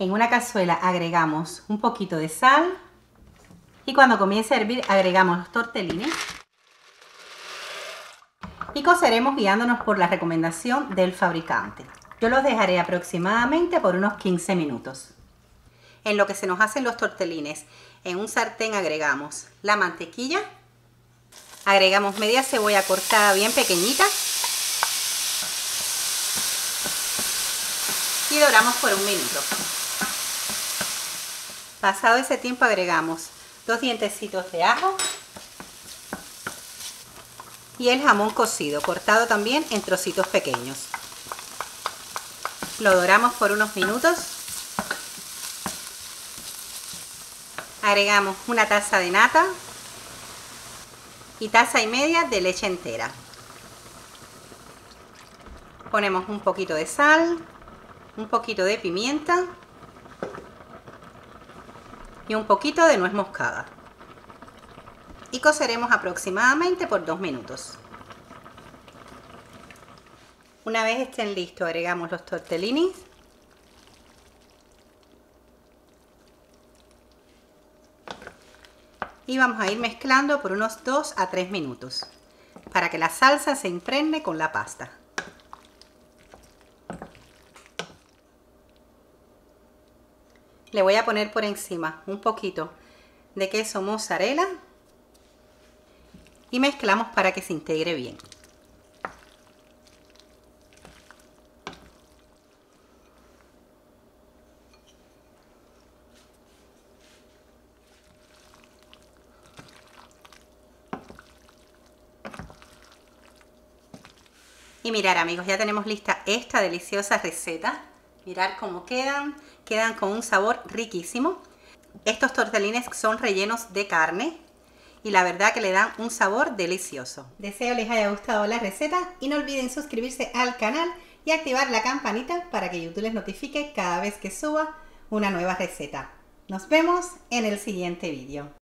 En una cazuela agregamos un poquito de sal y cuando comience a hervir agregamos los tortellini y coceremos guiándonos por la recomendación del fabricante. Yo los dejaré aproximadamente por unos 15 minutos. En lo que se nos hacen los tortellines, en un sartén agregamos la mantequilla, agregamos media cebolla cortada bien pequeñita y doramos por un minuto. Pasado ese tiempo agregamos 2 dientecitos de ajo y el jamón cocido, cortado también en trocitos pequeños. Lo doramos por unos minutos. Agregamos una taza de nata y taza y media de leche entera. Ponemos un poquito de sal, un poquito de pimienta y un poquito de nuez moscada. Y coceremos aproximadamente por 2 minutos. Una vez estén listos, agregamos los tortellini y vamos a ir mezclando por unos 2 a 3 minutos para que la salsa se impregne con la pasta. Le voy a poner por encima un poquito de queso mozzarella y mezclamos para que se integre bien. Y mirar, amigos, ya tenemos lista esta deliciosa receta. Mirar cómo quedan con un sabor riquísimo. Estos tortellines son rellenos de carne y la verdad que le dan un sabor delicioso. Deseo les haya gustado la receta y no olviden suscribirse al canal y activar la campanita para que YouTube les notifique cada vez que suba una nueva receta. Nos vemos en el siguiente vídeo.